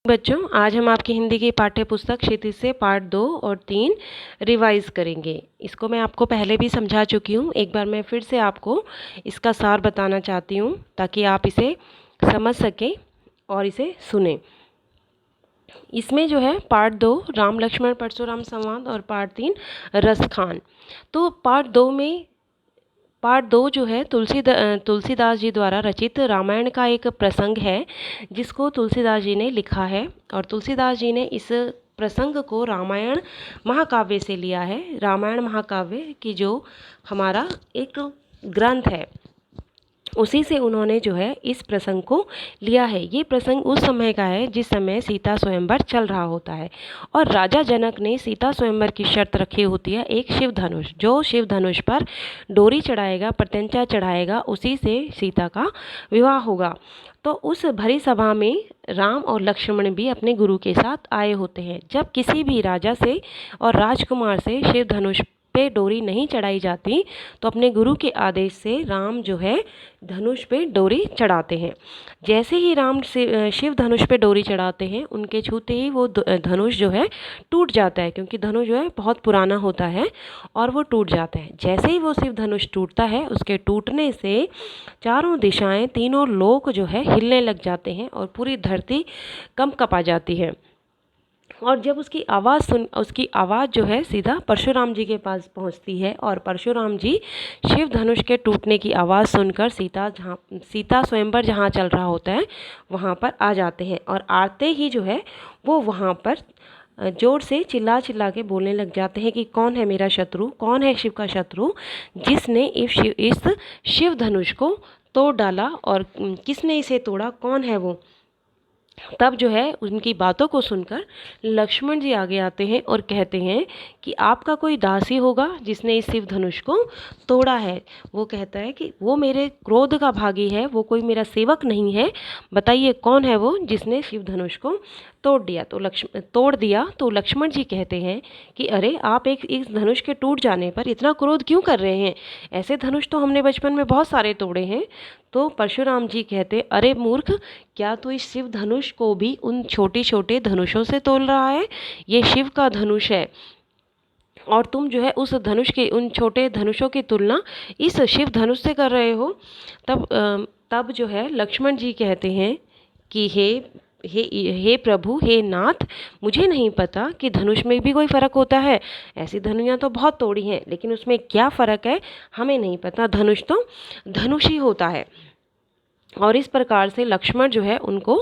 बच्चों, आज हम आपकी हिंदी की पाठ्य पुस्तक क्षितिज से पार्ट 2 और 3 रिवाइज करेंगे। इसको मैं आपको पहले भी समझा चुकी हूँ। एक बार मैं फिर से आपको इसका सार बताना चाहती हूँ ताकि आप इसे समझ सकें और इसे सुनें। इसमें जो है पार्ट 2 राम लक्ष्मण परशुराम संवाद और पार्ट 3 रसखान। तो पार्ट 2 जो है तुलसीदास जी द्वारा रचित रामायण का एक प्रसंग है जिसको तुलसीदास जी ने लिखा है, और तुलसीदास जी ने इस प्रसंग को रामायण महाकाव्य से लिया है। रामायण महाकाव्य की जो हमारा एक ग्रंथ है उसी से उन्होंने जो है इस प्रसंग को लिया है। ये प्रसंग उस समय का है जिस समय सीता स्वयंवर चल रहा होता है और राजा जनक ने सीता स्वयंवर की शर्त रखी होती है एक शिव धनुष। जो शिव धनुष पर डोरी चढ़ाएगा, प्रत्यंचा चढ़ाएगा, उसी से सीता का विवाह होगा। तो उस भरी सभा में राम और लक्ष्मण भी अपने गुरु के साथ आए होते हैं। जब किसी भी राजा से और राजकुमार से शिव धनुष पे डोरी नहीं चढ़ाई जाती तो अपने गुरु के आदेश से राम जो है धनुष पे डोरी चढ़ाते हैं। जैसे ही राम शिव धनुष पे डोरी चढ़ाते हैं, उनके छूते ही वो धनुष जो है टूट जाता है, क्योंकि धनुष जो है बहुत पुराना होता है और वो टूट जाता है। जैसे ही वो शिव धनुष टूटता है, उसके टूटने से चारों दिशाएं, तीनों लोक जो है हिलने लग जाते हैं और पूरी धरती कंप आ जाती है। और जब उसकी आवाज़ जो है सीधा परशुराम जी के पास पहुंचती है और परशुराम जी शिव धनुष के टूटने की आवाज़ सुनकर सीता स्वयंवर जहाँ चल रहा होता है वहाँ पर आ जाते हैं। और आते ही जो है वो वहाँ पर जोर से चिल्ला चिल्ला के बोलने लग जाते हैं कि कौन है मेरा शत्रु, कौन है शिव का शत्रु जिसने इस शिव धनुष को तोड़ डाला, और किसने इसे तोड़ा, कौन है वो। तब जो है उनकी बातों को सुनकर लक्ष्मण जी आगे आते हैं और कहते हैं कि आपका कोई दासी होगा जिसने इस शिव धनुष को तोड़ा है। वो कहता है कि वो मेरे क्रोध का भागी है, वो कोई मेरा सेवक नहीं है, बताइए कौन है वो जिसने शिव धनुष को तोड़ दिया। तो लक्ष्मण जी कहते हैं कि अरे आप इस धनुष के टूट जाने पर इतना क्रोध क्यों कर रहे हैं, ऐसे धनुष तो हमने बचपन में बहुत सारे तोड़े हैं। तो परशुराम जी कहते, अरे मूर्ख, क्या तू इस शिव धनुष को भी उन छोटे छोटे धनुषों से तोल रहा है? ये शिव का धनुष है और तुम जो है उस धनुष के उन छोटे धनुषों की तुलना इस शिव धनुष से कर रहे हो। तब जो है लक्ष्मण जी कहते हैं कि हे प्रभु, हे नाथ, मुझे नहीं पता कि धनुष में भी कोई फ़र्क होता है। ऐसी धनुषियाँ तो बहुत तोड़ी हैं, लेकिन उसमें क्या फ़र्क है हमें नहीं पता। धनुष तो धनुष ही होता है। और इस प्रकार से लक्ष्मण जो है उनको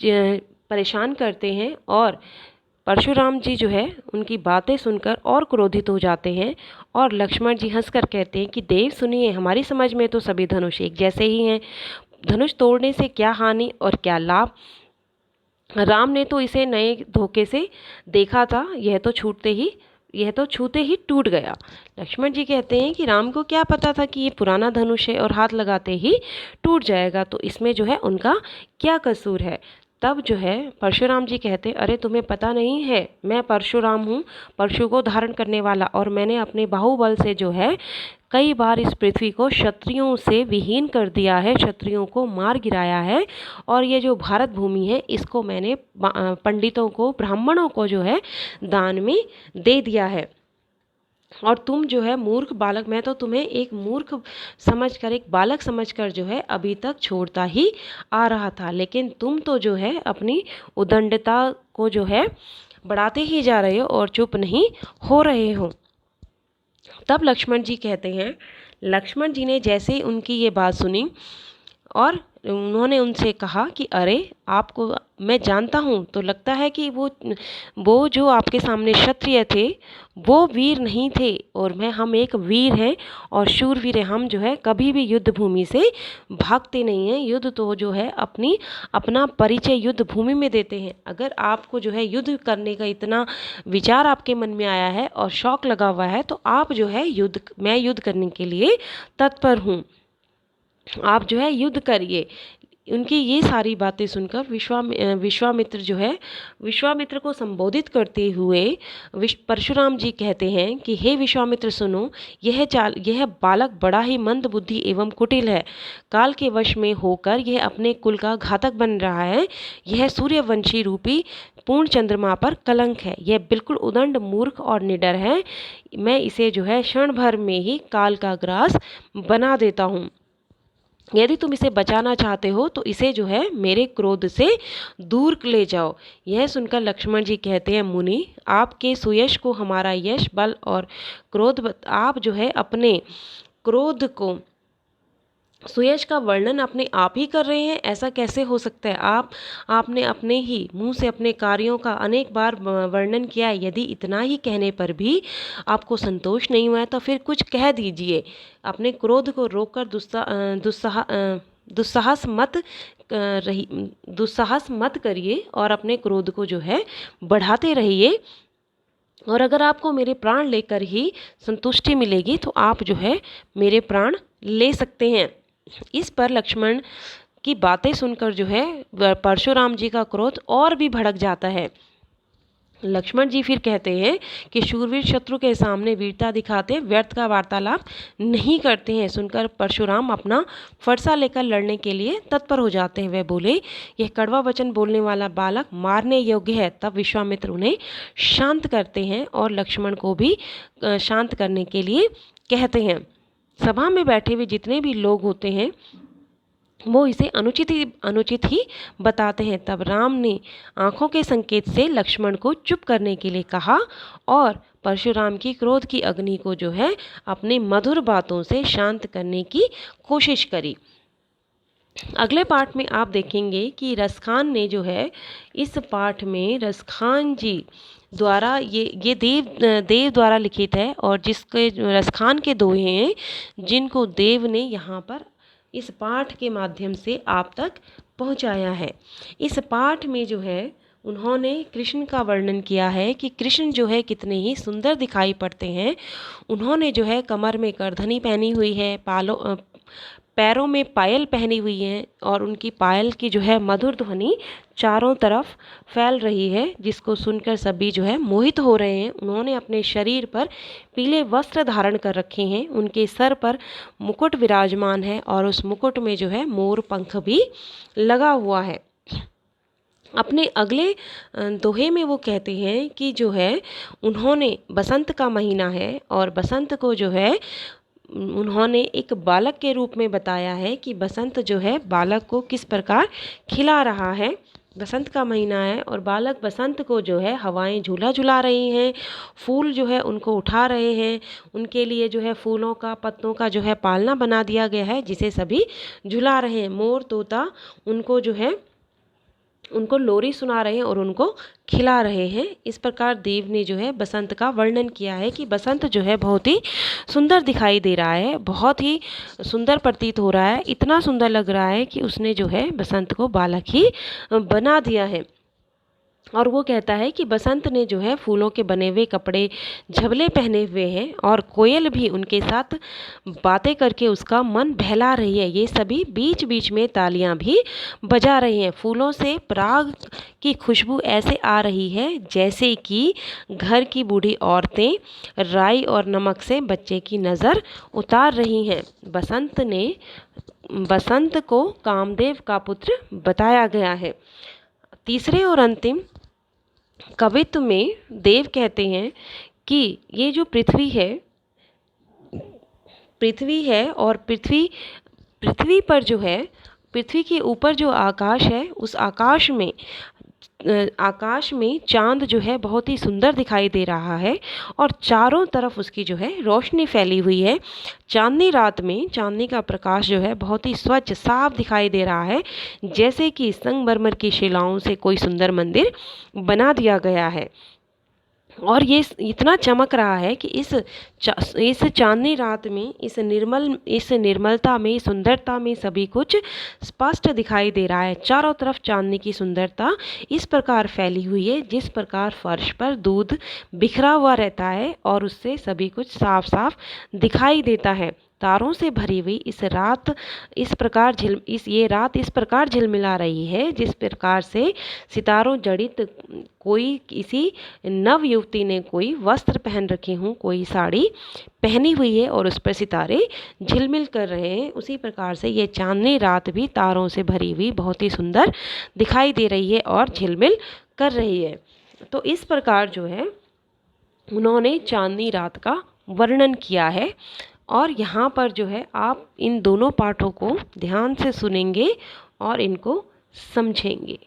परेशान करते हैं और परशुराम जी जो है उनकी बातें सुनकर और क्रोधित हो जाते हैं। और लक्ष्मण जी हंसकर कहते हैं कि देव सुनिए, हमारी समझ में तो सभी धनुष एक जैसे ही हैं। धनुष तोड़ने से क्या हानि और क्या लाभ। राम ने तो इसे नए धोखे से देखा था, यह तो छूते ही टूट गया। लक्ष्मण जी कहते हैं कि राम को क्या पता था कि ये पुराना धनुष है और हाथ लगाते ही टूट जाएगा, तो इसमें जो है उनका क्या कसूर है। तब जो है परशुराम जी कहते, अरे तुम्हें पता नहीं है, मैं परशुराम हूँ, परशु को धारण करने वाला, और मैंने अपने बाहुबल से जो है कई बार इस पृथ्वी को क्षत्रियों से विहीन कर दिया है, क्षत्रियों को मार गिराया है। और ये जो भारत भूमि है इसको मैंने पंडितों को, ब्राह्मणों को जो है दान में दे दिया है। और तुम जो है मूर्ख बालक, मैं तो तुम्हें एक मूर्ख समझकर, एक बालक समझकर जो है अभी तक छोड़ता ही आ रहा था, लेकिन तुम तो जो है अपनी उदंडता को जो है बढ़ाते ही जा रहे हो और चुप नहीं हो रहे हो। तब लक्ष्मण जी कहते हैं, लक्ष्मण जी ने जैसे ही उनकी ये बात सुनी और उन्होंने उनसे कहा कि अरे आपको मैं जानता हूँ, तो लगता है कि वो जो आपके सामने क्षत्रिय थे वो वीर नहीं थे, और हम एक वीर हैं और शूरवीर हैं। हम जो है कभी भी युद्ध भूमि से भागते नहीं हैं। युद्ध तो जो है अपना परिचय युद्ध भूमि में देते हैं। अगर आपको जो है युद्ध करने का इतना विचार आपके मन में आया है और शौक लगा हुआ है, तो आप जो है मैं युद्ध करने के लिए तत्पर हूँ, आप जो है युद्ध करिए। उनकी ये सारी बातें सुनकर विश्वामित्र जो है, विश्वामित्र को संबोधित करते हुए परशुराम जी कहते हैं कि हे विश्वामित्र सुनो, यह बालक बड़ा ही मंद बुद्धि एवं कुटिल है। काल के वश में होकर यह अपने कुल का घातक बन रहा है। यह सूर्यवंशी रूपी पूर्ण चंद्रमा पर कलंक है। यह बिल्कुल उदंड, मूर्ख और निडर है। मैं इसे जो है क्षण भर में ही काल का ग्रास बना देता हूँ। यदि तुम इसे बचाना चाहते हो तो इसे जो है मेरे क्रोध से दूर ले जाओ। यह सुनकर लक्ष्मण जी कहते हैं, मुनि, आपके सुयश को हमारा यश, बल और क्रोध, आप जो है अपने क्रोध को, सुयश का वर्णन अपने आप ही कर रहे हैं। ऐसा कैसे हो सकता है? आपने अपने ही मुंह से अपने कार्यों का अनेक बार वर्णन किया है। यदि इतना ही कहने पर भी आपको संतोष नहीं हुआ है तो फिर कुछ कह दीजिए। अपने क्रोध को रोककर दुस्साहस मत करिए और अपने क्रोध को जो है बढ़ाते रहिए। और अगर आपको मेरे प्राण लेकर ही संतुष्टि मिलेगी तो आप जो है मेरे प्राण ले सकते हैं। इस पर लक्ष्मण की बातें सुनकर जो है परशुराम जी का क्रोध और भी भड़क जाता है। लक्ष्मण जी फिर कहते हैं कि शूरवीर शत्रु के सामने वीरता दिखाते व्यर्थ का वार्तालाप नहीं करते हैं। सुनकर परशुराम अपना फरसा लेकर लड़ने के लिए तत्पर हो जाते हैं। वे बोले, यह कड़वा वचन बोलने वाला बालक मारने योग्य है। तब विश्वामित्र उन्हें शांत करते हैं और लक्ष्मण को भी शांत करने के लिए कहते हैं। सभा में बैठे हुए जितने भी लोग होते हैं वो इसे अनुचित ही बताते हैं। तब राम ने आंखों के संकेत से लक्ष्मण को चुप करने के लिए कहा और परशुराम की क्रोध की अग्नि को जो है अपने मधुर बातों से शांत करने की कोशिश करी। अगले पाठ में आप देखेंगे कि रसखान ने जो है, इस पाठ में रसखान जी द्वारा ये देव द्वारा लिखित है और जिसके रसखान के दोहे हैं जिनको देव ने यहाँ पर इस पाठ के माध्यम से आप तक पहुँचाया है। इस पाठ में जो है उन्होंने कृष्ण का वर्णन किया है कि कृष्ण जो है कितने ही सुंदर दिखाई पड़ते हैं। उन्होंने जो है कमर में करधनी पहनी हुई है, पैरों में पायल पहनी हुई है और उनकी पायल की जो है मधुर ध्वनि चारों तरफ फैल रही है, जिसको सुनकर सभी जो है मोहित हो रहे हैं। उन्होंने अपने शरीर पर पीले वस्त्र धारण कर रखे हैं। उनके सर पर मुकुट विराजमान है और उस मुकुट में जो है मोर पंख भी लगा हुआ है। अपने अगले दोहे में वो कहते हैं कि जो है उन्होंने बसंत का महीना है और बसंत को जो है उन्होंने एक बालक के रूप में बताया है कि बसंत जो है बालक को किस प्रकार खिला रहा है। बसंत का महीना है और बालक बसंत को जो है हवाएं झूला झुला रही हैं, फूल जो है उनको उठा रहे हैं। उनके लिए जो है फूलों का, पत्तों का जो है पालना बना दिया गया है जिसे सभी झुला रहे हैं। मोर, तोता उनको जो है उनको लोरी सुना रहे हैं और उनको खिला रहे हैं। इस प्रकार देव ने जो है बसंत का वर्णन किया है कि बसंत जो है बहुत ही सुंदर दिखाई दे रहा है, बहुत ही सुंदर प्रतीत हो रहा है। इतना सुंदर लग रहा है कि उसने जो है बसंत को बालक ही बना दिया है। और वो कहता है कि बसंत ने जो है फूलों के बने हुए कपड़े, झबले पहने हुए हैं और कोयल भी उनके साथ बातें करके उसका मन बहला रही है। ये सभी बीच बीच में तालियां भी बजा रहे हैं। फूलों से पराग की खुशबू ऐसे आ रही है जैसे कि घर की बूढ़ी औरतें राई और नमक से बच्चे की नज़र उतार रही हैं। बसंत को कामदेव का पुत्र बताया गया है। तीसरे और अंतिम कवित्व में देव कहते हैं कि ये जो पृथ्वी है और पृथ्वी पर जो है, पृथ्वी के ऊपर जो आकाश है उस आकाश में चांद जो है बहुत ही सुंदर दिखाई दे रहा है और चारों तरफ उसकी जो है रोशनी फैली हुई है। चांदनी रात में चांदनी का प्रकाश जो है बहुत ही स्वच्छ साफ दिखाई दे रहा है, जैसे कि संगमरमर की शिलाओं से कोई सुंदर मंदिर बना दिया गया है। और ये इतना चमक रहा है कि इस चांदनी रात में, इस निर्मलता में, सुंदरता में सभी कुछ स्पष्ट दिखाई दे रहा है। चारों तरफ चांदनी की सुंदरता इस प्रकार फैली हुई है जिस प्रकार फर्श पर दूध बिखरा हुआ रहता है और उससे सभी कुछ साफ साफ दिखाई देता है। तारों से भरी हुई इस रात ये रात इस प्रकार झिलमिला रही है जिस प्रकार से सितारों जड़ित कोई किसी नव युवती ने कोई वस्त्र पहन रखे हों, कोई साड़ी पहनी हुई है और उस पर सितारे झिलमिल कर रहे हैं। उसी प्रकार से ये चांदनी रात भी तारों से भरी हुई बहुत ही सुंदर दिखाई दे रही है और झिलमिल कर रही है। तो इस प्रकार जो है उन्होंने चांदनी रात का वर्णन किया है। और यहाँ पर जो है आप इन दोनों पाठों को ध्यान से सुनेंगे और इनको समझेंगे।